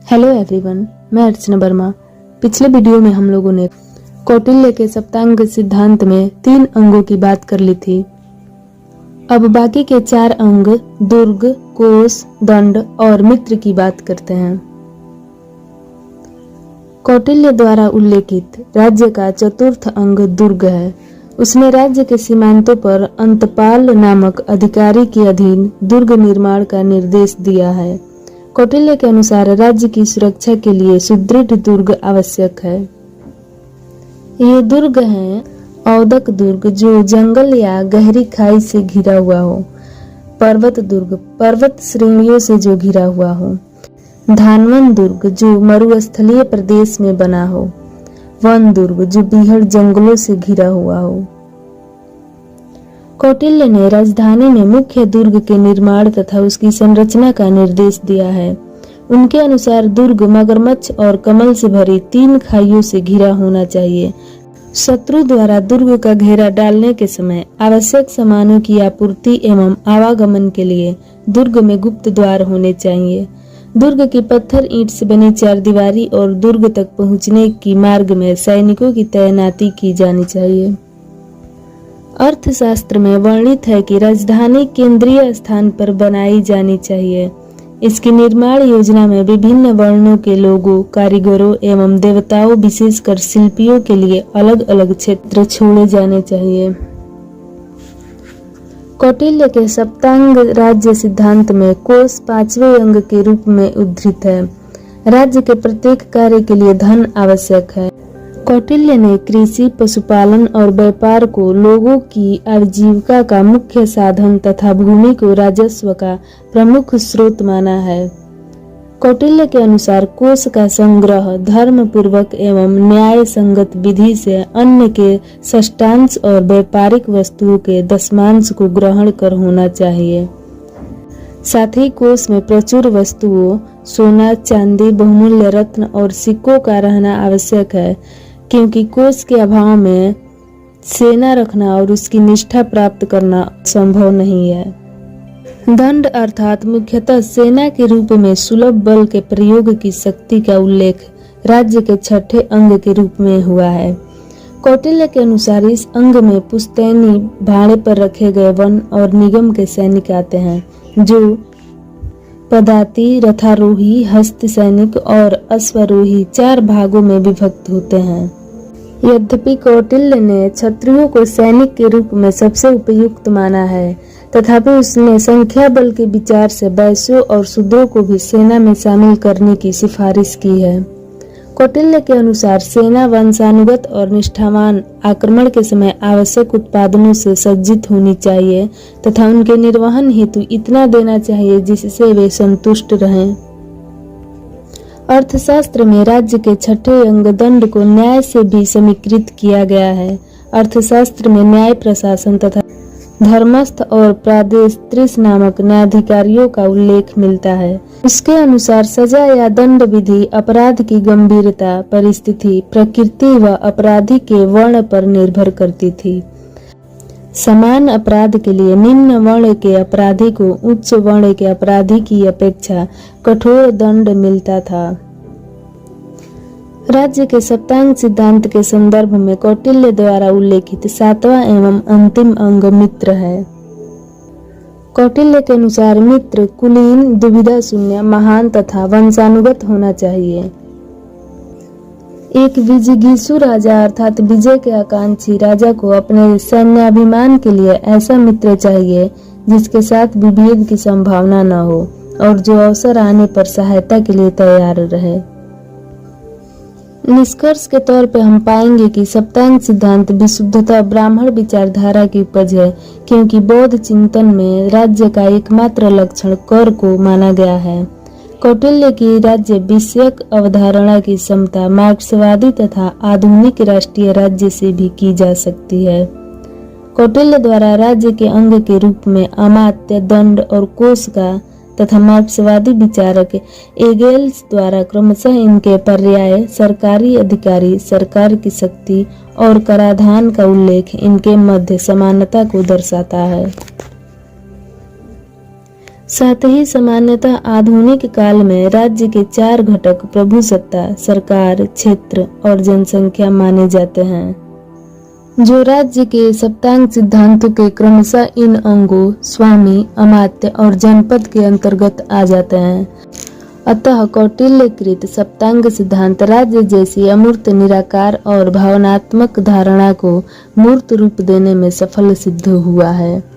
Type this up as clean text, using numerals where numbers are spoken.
Hello everyone, मैं अर्चना वर्मा। पिछले video में हम लोगों ने कौटिल्य के सप्तांग सिद्धांत में 3 अंगों की बात कर ली थी। अब बाकी के 4 अंग दुर्ग, कोश, दंड और मित्र की बात करते हैं। कौटिल्य द्वारा उल्लेखित राज्य का चतुर्थ अंग दुर्ग है। उसने राज्य के सीमांतों पर अंतपाल नामक अधिकारी के अधीन दुर्ग निर्माण का निर्देश दिया है। कौटिल्य के अनुसार राज्य की सुरक्षा के लिए सुदृढ़ दुर्ग आवश्यक है। ये दुर्ग हैं औदक दुर्ग जो जंगल या गहरी खाई से घिरा हुआ हो, पर्वत दुर्ग पर्वत श्रेणियों से जो घिरा हुआ हो, धानवन दुर्ग जो मरुस्थलीय प्रदेश में बना हो, वन दुर्ग जो बीहड़ जंगलों से घिरा हुआ हो। कौटिल्य ने राजधानी में मुख्य दुर्ग के निर्माण तथा उसकी संरचना का निर्देश दिया है। उनके अनुसार दुर्ग मगरमच्छ और कमल से भरी 3 खाइयों से घिरा होना चाहिए। शत्रु द्वारा दुर्ग का घेरा डालने के समय आवश्यक सामानों की आपूर्ति एवं आवागमन के लिए दुर्ग में गुप्त द्वार होने चाहिए। दुर्ग की पत्थर ईंट से बनी 4 दीवारी और दुर्ग तक पहुंचने की मार्ग में सैनिकों की तैनाती की जानी चाहिए। अर्थशास्त्र में वर्णित है कि राजधानी केंद्रीय स्थान पर बनाई जानी चाहिए। इसकी निर्माण योजना में विभिन्न वर्णों के लोगों, कारीगरों एवं देवताओं विशेषकर शिल्पियों के लिए अलग अलग क्षेत्र छोड़े जाने चाहिए। कौटिल्य के सप्तांग राज्य सिद्धांत में कोश 5वें अंग के रूप में उद्धृत है। राज्य के प्रत्येक कार्य के लिए धन आवश्यक है। कौटिल्य ने कृषि, पशुपालन और व्यापार को लोगों की आजीविका का मुख्य साधन तथा भूमि को राजस्व का प्रमुख स्रोत माना है। कौटिल्य के अनुसार कोश का संग्रह धर्म पूर्वक एवं न्याय संगत विधि से अन्न के षष्ठांश और व्यापारिक वस्तुओं के दशमांश को ग्रहण कर होना चाहिए। साथ ही कोश में प्रचुर वस्तुओं, सोना, चांदी, बहुमूल्य रत्न और सिक्कों का रहना आवश्यक है, क्योंकि कोश के अभाव में सेना रखना और उसकी निष्ठा प्राप्त करना संभव नहीं है। दंड अर्थात मुख्यतः सेना के रूप में सुलभ बल के प्रयोग की शक्ति का उल्लेख राज्य के 6ठे अंग के रूप में हुआ है। कौटिल्य के अनुसार इस अंग में पुश्तैनी, भाड़े पर रखे गए वन और निगम के सैनिक आते हैं, जो पदाति, रथारोही, हस्त सैनिक और अश्वारोही 4 भागों में विभक्त होते हैं। यद्यपि कौटिल्य ने क्षत्रियों को सैनिक के रूप में सबसे उपयुक्त माना है, तथापि उसने संख्या बल के विचार से वैश्यों और शूद्रों को भी सेना में शामिल करने की सिफारिश की है। कौटिल्य के अनुसार सेना वंशानुगत और निष्ठावान, आक्रमण के समय आवश्यक उत्पादनों से सज्जित होनी चाहिए तथा उनके निर्वहन हेतु इतना देना चाहिए जिससे वे संतुष्ट रहें। अर्थशास्त्र में राज्य के 6ठे अंग दंड को न्याय से भी समीकृत किया गया है। अर्थशास्त्र में न्याय प्रशासन तथा धर्मस्थ और प्रादेष्ट्रीस नामक न्यायाधिकारियों का उल्लेख मिलता है। उसके अनुसार सजा या दंड विधि अपराध की गंभीरता, परिस्थिति, प्रकृति व अपराधी के वर्ण पर निर्भर करती थी। समान अपराध के लिए निम्न वर्ण के अपराधी को उच्च वर्ण के अपराधी की अपेक्षा कठोर दंड मिलता था। राज्य के सप्तांग सिद्धांत के संदर्भ में कौटिल्य द्वारा उल्लेखित 7वां एवं अंतिम अंग मित्र है। कौटिल्य के अनुसार मित्र कुलीन, दुविधा शून्य, महान तथा वंशानुगत होना चाहिए। एक विजिगीषु राजा अर्थात विजय के आकांक्षी राजा को अपने सैन्याभिमान के लिए ऐसा मित्र चाहिए जिसके साथ विभेद की संभावना न हो और जो अवसर आने पर सहायता के लिए तैयार रहे। निष्कर्ष के तौर पे हम पाएंगे कि सप्तांग सिद्धांत विशुद्धता ब्राह्मण विचारधारा की उपज है, क्योंकि बौद्ध चिंतन में राज्य का एकमात्र लक्षण कर को माना गया है। कौटिल्य की राज्य विषयक अवधारणा की समता मार्क्सवादी तथा आधुनिक राष्ट्रीय राज्य से भी की जा सकती है। कौटिल्य द्वारा राज्य के अंग के रूप में अमात्य, दंड और कोश का तथा मार्क्सवादी विचारक एगेल्स द्वारा क्रमशः इनके पर्याय सरकारी अधिकारी, सरकार की शक्ति और कराधान का उल्लेख इनके मध्य समानता को दर्शाता है। साथ ही सामान्यतः आधुनिक काल में राज्य के 4 घटक प्रभुसत्ता, सरकार, क्षेत्र और जनसंख्या माने जाते हैं, जो राज्य के सप्तांग सिद्धांतों के क्रमशः इन अंगों स्वामी, अमात्य और जनपद के अंतर्गत आ जाते हैं। अतः कौटिल्यकृत सप्तांग सिद्धांत राज्य जैसी अमूर्त, निराकार और भावनात्मक धारणा को मूर्त रूप देने में सफल सिद्ध हुआ है।